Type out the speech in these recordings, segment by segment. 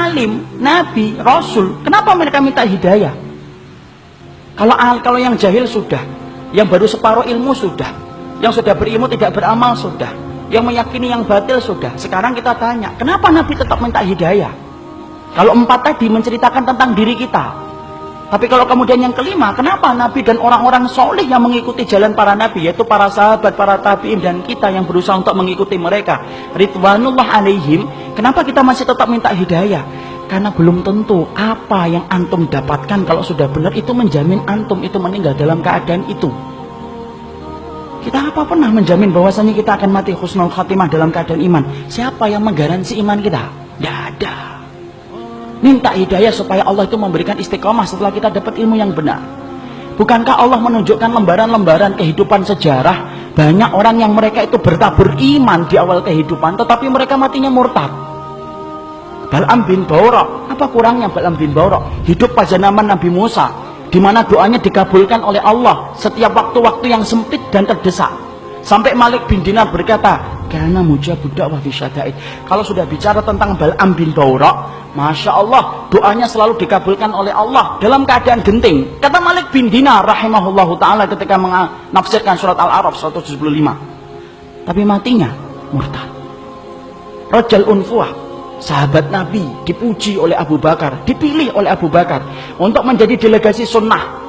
alim, nabi, rasul, kenapa mereka minta hidayah? Kalau yang jahil sudah, yang baru separuh ilmu sudah, yang sudah berilmu tidak beramal sudah, yang meyakini yang batil sudah. Sekarang kita tanya, kenapa Nabi tetap minta hidayah? Kalau 4 tadi menceritakan tentang diri kita. Tapi kalau kemudian yang kelima, kenapa Nabi dan orang-orang soleh yang mengikuti jalan para Nabi, yaitu para sahabat, para tabi'in, dan kita yang berusaha untuk mengikuti mereka, Ridwanullah alaihim, kenapa kita masih tetap minta hidayah? Karena belum tentu apa yang antum dapatkan kalau sudah benar itu menjamin antum itu meninggal dalam keadaan itu. Kita apa pernah menjamin bahwasanya kita akan mati husnul khatimah dalam keadaan iman? Siapa yang menggaransi iman kita? Tidak ada. Minta hidayah supaya Allah itu memberikan istiqomah setelah kita dapat ilmu yang benar. Bukankah Allah menunjukkan lembaran-lembaran kehidupan sejarah, banyak orang yang mereka itu bertabur iman di awal kehidupan, tetapi mereka matinya murtad. Bal'am bin Ba'urah, apa kurangnya Bal'am bin Ba'urah? Hidup pada zaman Nabi Musa, di mana doanya dikabulkan oleh Allah setiap waktu-waktu yang sempit dan terdesak. Sampai Malik bin Dinar berkata, karena mujabud da'wah fi syada'id. Kalau sudah bicara tentang Bal'am bin Ba'urah, Masya Allah, doanya selalu dikabulkan oleh Allah dalam keadaan genting. Kata Malik bin Dinar rahimahullahu ta'ala ketika menafsirkan surat Al-A'raf 175. Tapi matinya murtad. Rajal Unfuah, sahabat Nabi, dipuji oleh Abu Bakar, dipilih oleh Abu Bakar untuk menjadi delegasi sunnah,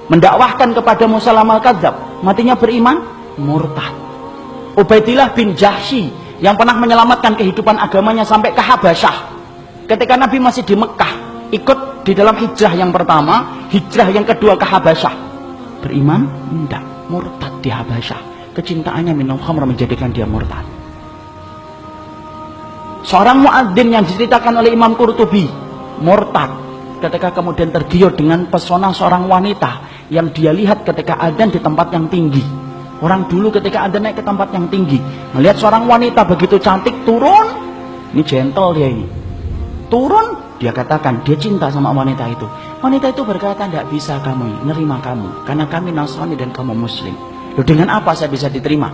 mendakwahkan kepada Musalam al-Kadzab, matinya beriman, murtad. Ubaidillah bin Jahsy yang pernah menyelamatkan kehidupan agamanya sampai ke Habasyah, ketika Nabi masih di Mekah, ikut di dalam hijrah yang pertama, hijrah yang kedua ke Habasyah, beriman? Tidak, murtad di Habasyah. Kecintaannya minum khamr menjadikan dia murtad. Seorang muadzin yang diceritakan oleh Imam Qurtubi, murtad ketika kemudian tergiur dengan pesona seorang wanita yang dia lihat ketika adzan di tempat yang tinggi. Orang dulu ketika adzan naik ke tempat yang tinggi, melihat seorang wanita begitu cantik turun, ini gentle dia ini. Turun, dia katakan dia cinta sama wanita itu. Wanita itu berkata, tidak bisa kami nerima kamu karena kami Nasrani dan kamu Muslim. Loh, dengan apa saya bisa diterima?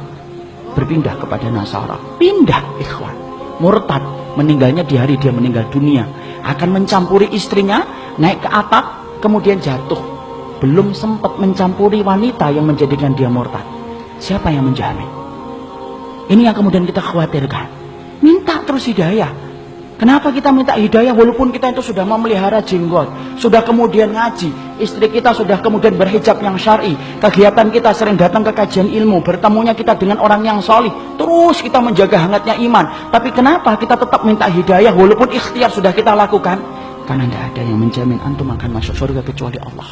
Berpindah kepada Nasara. Pindah, ikhwan. Murtad, meninggalnya di hari dia meninggal dunia. Akan mencampuri istrinya, naik ke atap, kemudian jatuh. Belum sempat mencampuri wanita yang menjadikan dia murtad. Siapa yang menjamin? Ini yang kemudian kita khawatirkan. Minta terus hidayah. Kenapa kita minta hidayah walaupun kita itu sudah memelihara jenggot, sudah kemudian ngaji, istri kita sudah kemudian berhijab yang syar'i, kegiatan kita sering datang ke kajian ilmu, bertemunya kita dengan orang yang solih, terus kita menjaga hangatnya iman. Tapi kenapa kita tetap minta hidayah walaupun ikhtiar sudah kita lakukan? Karena tidak ada yang menjamin antum akan masuk surga kecuali Allah.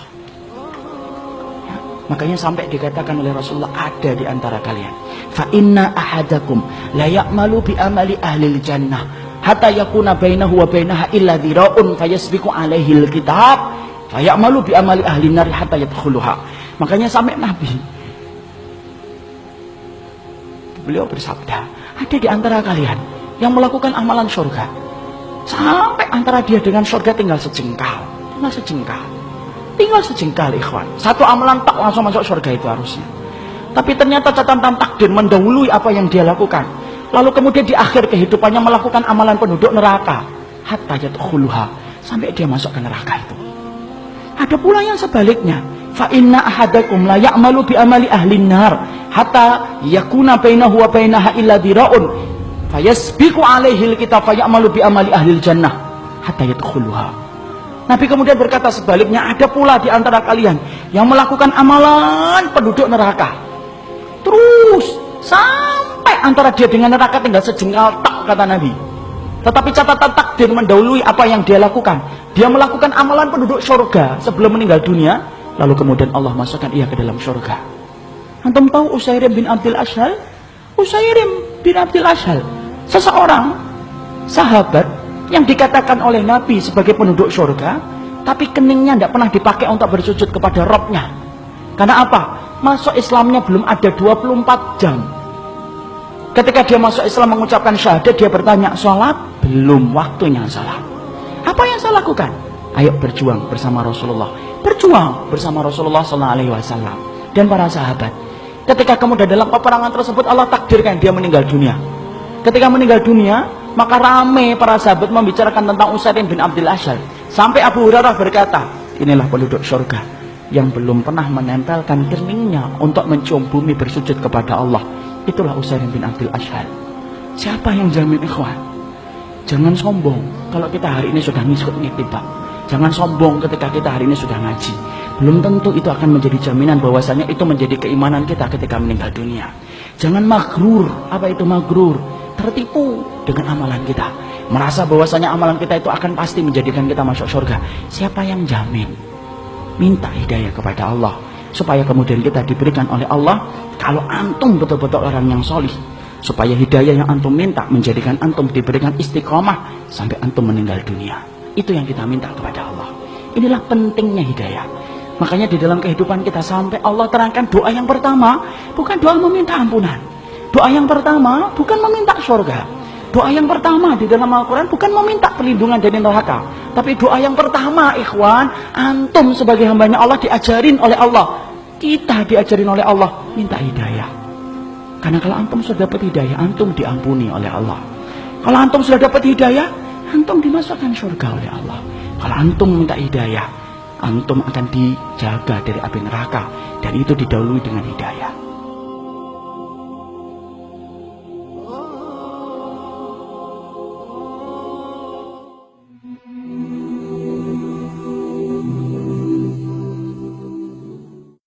Ya, makanya sampai dikatakan oleh Rasulullah, ada di antara kalian, fa inna ahadakum la ya'malu bi amali ahlil jannah hatta yakuna bainahu wa bainaha illa dhira'un fayasbiqu alaihi alkitab fayamalu bi amali ahli nar hatta yadkhuluha. Makanya sampai Nabi beliau bersabda, ada di antara kalian yang melakukan amalan surga sampai antara dia dengan surga tinggal sejengkal, tinggal sejengkal ikhwan. Satu amalan tak langsung masuk surga itu harusnya. Tapi ternyata catatan takdir mendahului apa yang dia lakukan. Lalu kemudian di akhir kehidupannya melakukan amalan penduduk neraka hatta yadkhuluha, sampai dia masuk ke neraka itu. Ada pula yang sebaliknya, fa inna ahadakum la ya'malu bi amali ahli nar hatta yakuna bainahu wa bainaha illa dhira'un fayasbiqu alaihi alkitab fayamalu bi amali ahli jannah hatta yadkhuluha. Nabi kemudian berkata sebaliknya, ada pula di antara kalian yang melakukan amalan penduduk neraka terus sampai antara dia dengan neraka tinggal sejengkal tak, kata Nabi. Tetapi catatan takdir mendahului apa yang dia lakukan. Dia melakukan amalan penduduk surga sebelum meninggal dunia, lalu kemudian Allah masukkan ia ke dalam surga. Antum tahu Usairim bin Abdul Ashhal? Usairim bin Abdul Ashhal, seseorang sahabat yang dikatakan oleh Nabi sebagai penduduk surga, tapi keningnya tidak pernah dipakai untuk bersujud kepada Robnya. Karena apa? Masuk Islamnya belum ada 24 jam. Ketika dia masuk Islam mengucapkan syahadat, dia bertanya, sholat? Belum waktunya sholat. Apa yang saya lakukan? Ayo berjuang bersama Rasulullah. Berjuang bersama Rasulullah SAW dan para sahabat. Ketika kemudian dalam peperangan tersebut Allah takdirkan dia meninggal dunia. Ketika meninggal dunia, Maka rame para sahabat membicarakan tentang Utsairin bin Abdul Asyhal. Sampai Abu Hurairah berkata, inilah penduduk surga yang belum pernah menempelkan keningnya untuk mencium bumi bersujud kepada Allah. Itulah Utsairin bin Abdul Asyhal. Siapa yang jamin, ikhwan? Jangan sombong kalau kita hari ini sudah ngikut Pak. Jangan sombong ketika kita hari ini sudah ngaji. Belum tentu itu akan menjadi jaminan bahwasanya itu menjadi keimanan kita ketika meninggal dunia. Jangan magrur. Apa itu magrur? Tertipu dengan amalan kita, merasa bahwasanya amalan kita itu akan pasti menjadikan kita masuk surga. Siapa yang jamin? Minta hidayah kepada Allah supaya kemudian kita diberikan oleh Allah. Kalau antum betul-betul orang yang solih, supaya hidayah yang antum minta menjadikan antum diberikan istiqomah sampai antum meninggal dunia. Itu yang kita minta kepada Allah. Inilah pentingnya hidayah. Makanya di dalam kehidupan kita sampai Allah terangkan doa yang pertama bukan doa meminta ampunan. Doa yang pertama bukan meminta surga. Doa yang pertama di dalam Al-Quran bukan meminta perlindungan dari neraka. Tapi doa yang pertama, ikhwan, antum sebagai hambanya Allah diajarin oleh Allah. Kita diajarin oleh Allah, minta hidayah. Karena kalau antum sudah dapat hidayah, antum diampuni oleh Allah. Kalau antum sudah dapat hidayah, antum dimasukkan surga oleh Allah. Kalau antum minta hidayah, antum akan dijaga dari api neraka. Dan itu didahului dengan hidayah.